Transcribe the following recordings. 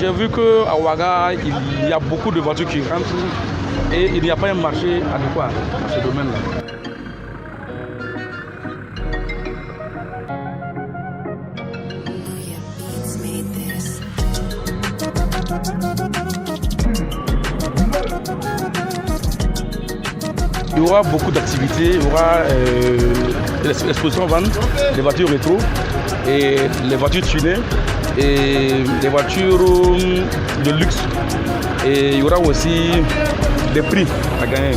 J'ai vu qu'à Ouaga, il y a beaucoup de voitures qui rentrent et il n'y a pas un marché adéquat dans ce domaine-là. Il y aura beaucoup d'activités, il y aura l'exposition vente, les voitures rétro et les voitures tunées et les voitures de luxe. Et il y aura aussi des prix à gagner.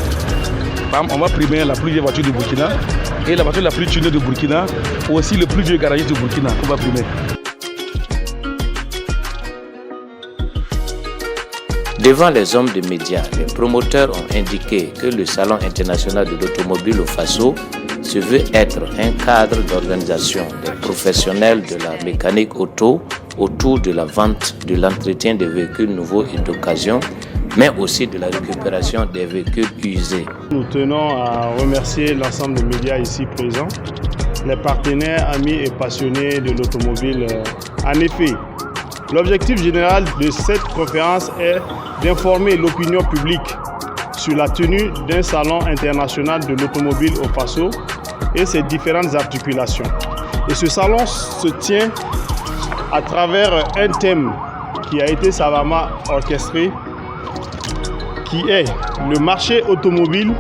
Par exemple, on va primer la plus vieille voiture du Burkina et la voiture la plus tunée du Burkina, aussi le plus vieux garagiste du Burkina qu'on va primer. Devant les hommes des médias, les promoteurs ont indiqué que le Salon international de l'automobile au Faso se veut être un cadre d'organisation des professionnels de la mécanique auto autour de la vente, de l'entretien des véhicules nouveaux et d'occasion, mais aussi de la récupération des véhicules usés. Nous tenons à remercier l'ensemble des médias ici présents, les partenaires, amis et passionnés de l'automobile. En effet, l'objectif général de cette conférence est d'informer l'opinion publique sur la tenue d'un salon international de l'automobile au Faso et ses différentes articulations. Et ce salon se tient à travers un thème qui a été savamment orchestré, qui est le marché automobile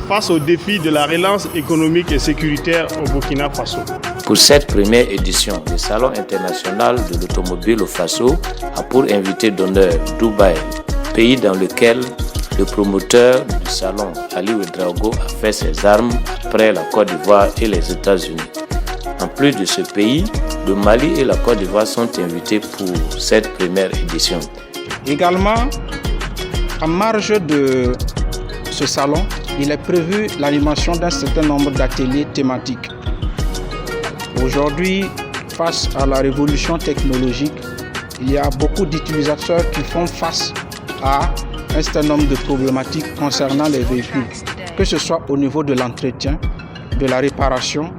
face aux défis de la relance économique et sécuritaire au Burkina Faso. Pour cette première édition, le Salon international de l'automobile au Faso a pour invité d'honneur Dubaï, pays dans lequel le promoteur du salon, Ali Ouedraogo, a fait ses armes après la Côte d'Ivoire et les États-Unis. En plus de ce pays, le Mali et la Côte d'Ivoire sont invités pour cette première édition. Également, en marge de ce salon, il est prévu l'animation d'un certain nombre d'ateliers thématiques. Aujourd'hui, face à la révolution technologique, il y a beaucoup d'utilisateurs qui font face à un certain nombre de problématiques concernant les véhicules, que ce soit au niveau de l'entretien, de la réparation,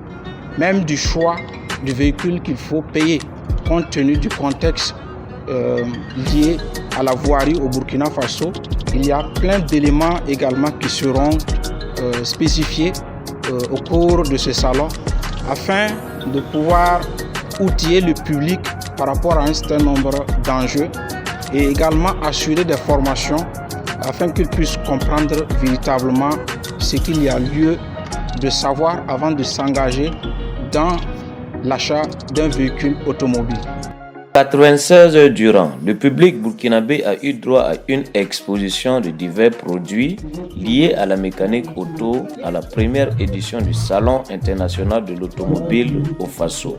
même du choix du véhicule qu'il faut payer, compte tenu du contexte lié à la voirie au Burkina Faso. Il y a plein d'éléments également qui seront spécifiés au cours de ce salon afin de pouvoir outiller le public par rapport à un certain nombre d'enjeux et également assurer des formations afin qu'ils puissent comprendre véritablement ce qu'il y a lieu de savoir avant de s'engager dans l'achat d'un véhicule automobile. 96 heures durant, le public burkinabé a eu droit à une exposition de divers produits liés à la mécanique auto à la première édition du Salon international de l'automobile au Faso.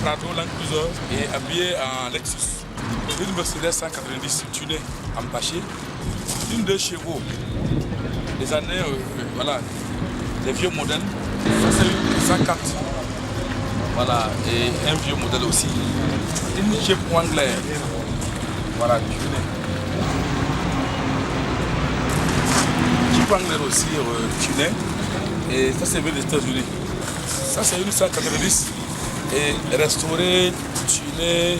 Prado Land Cruiser est habillé en Lexus. Une Mercedes 190 tunée en bâché. Une 2 chevaux. Les années, voilà, les vieux modèles. Ça c'est une 104. Voilà, et un vieux modèle aussi. Une Jeep Wrangler. Voilà, tunée. Jeep Wrangler aussi tunée. Et ça c'est venu des États-Unis. Ça c'est une 190. Et restauré, tuné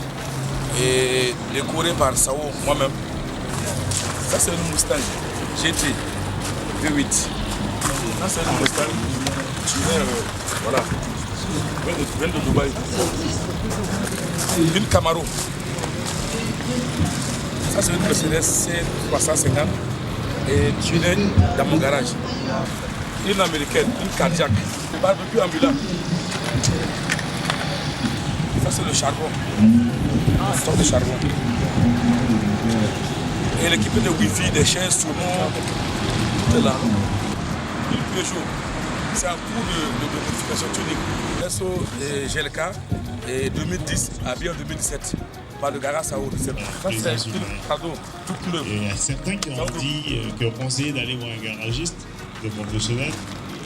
et décoré par Sao moi-même. Ça c'est une Mustang GT V8. Ça c'est une Mustang tuné, voilà, vient de Dubaï. Une Camaro. Ça c'est une Mercedes C350 et tunée dans mon garage. Une américaine, une Cadillac, barbecue ambulant. Ça c'est le charbon, le stock de charbon. Et l'équipé de Wi-Fi, des chaises, sonos, tout est là. Une Peugeot, c'est un cours de modification tunique. SO et GLK et 2010 habillé en 2017 par le garage Sao. Ça c'est une Prado toute neuve. Il y a certains qui ont dit, qui ont conseillé d'aller voir un garagiste de professionnel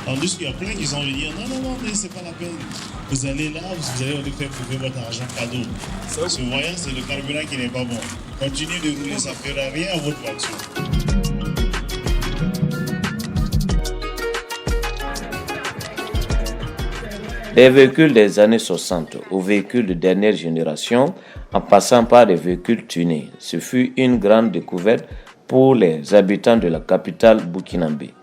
Tandis qu'il y a plein qui sont venus dire non, mais c'est pas la peine. Vous allez là, vous allez faire couper votre argent cadeau. Ce voyant, c'est le carburant qui n'est pas bon. Continuez de rouler, ça ne fera rien à votre voiture. Des véhicules des années 60 aux véhicules de dernière génération, en passant par des véhicules tunés, ce fut une grande découverte pour les habitants de la capitale burkinabé.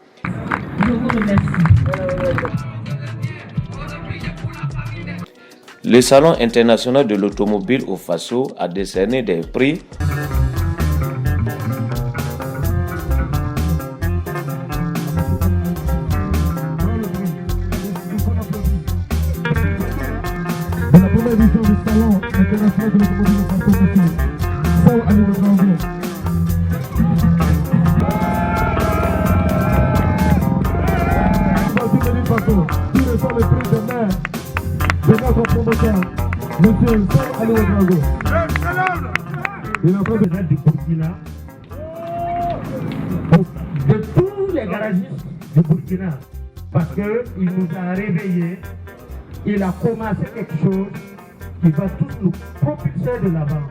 Le Salon international de l'automobile au Faso a décerné des prix la première édition du Salon international de l'automobile au Faso. Tous les sont les prix de maire de notre promoteur, monsieur Ali Ouedraogo. Il a fait du Burkina, de tous les garagistes du Burkina, parce qu'il nous a réveillés, il a commencé quelque chose qui va tous nous propulser de l'avant.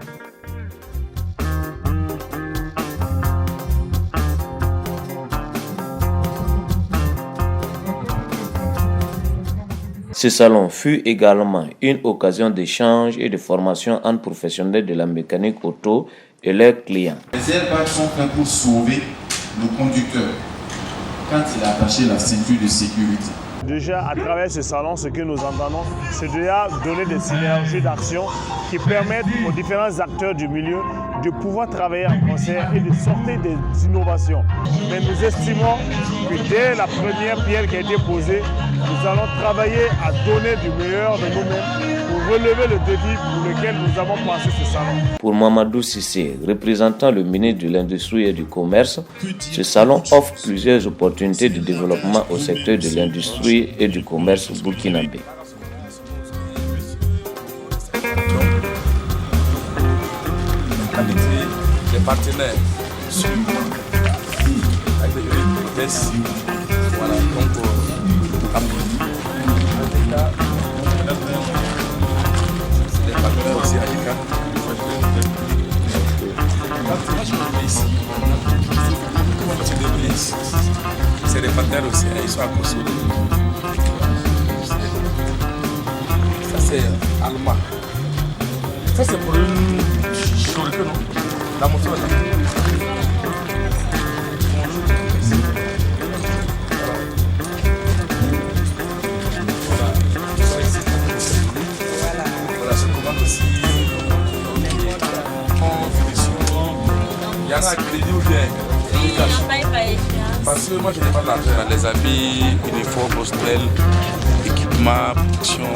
Ce salon fut également une occasion d'échange et de formation entre professionnels de la mécanique auto et leurs clients. Les airbags sont faits pour sauver le conducteur quand il a attaché la ceinture de sécurité. Déjà, à travers ce salon, ce que nous entendons, c'est déjà donner des synergies d'action qui permettent aux différents acteurs du milieu de pouvoir travailler en concert et de sortir des innovations. Mais nous estimons que dès la première pierre qui a été posée, nous allons travailler à donner du meilleur de nous-mêmes pour relever le défi pour lequel nous avons passé ce salon. Pour Mamadou Sissé, représentant le ministre de l'Industrie et du Commerce, ce salon offre plusieurs opportunités de développement au secteur de l'industrie et du commerce burkinabé. Les partenaires suivent avec des tests. Voilà, donc c'est des partenaires aussi à l'ICA. Moi je me mets ici. C'est des partenaires aussi, ils sont à Kosovo. Ça c'est allemand. Ça c'est pour une chorité, non? La moto là. Voilà, je commande aussi. Il y en a à crédit ou bien? Oui, on paye par échéance. Parce que moi je n'ai pas d'argent. Les habits, uniformes, hostels, équipements, protection,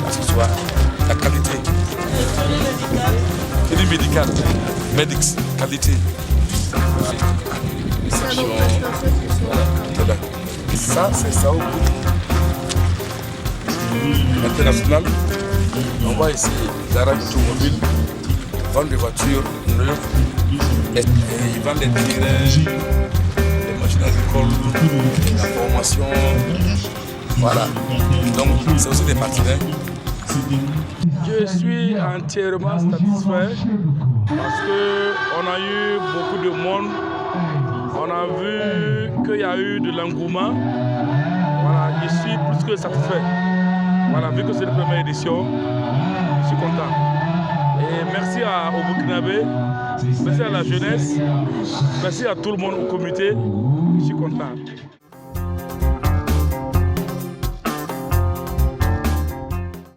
accessoires, la qualité. Crédit médical, Medix, qualité. Ça, c'est ça au bout. International, on voit ici les garages automobiles, vendent des voitures neuves, ils vendent des terrains, des machines agricoles, la formation. Voilà. Donc, c'est aussi des partenaires. Je suis entièrement satisfait parce qu'on a eu beaucoup de monde. On a vu qu'il y a eu de l'engouement. Voilà, je suis plus que satisfait. Voilà, vu que c'est la première édition, je suis content. Et merci au Burkinabé, merci à la jeunesse, merci à tout le monde au comité, je suis content.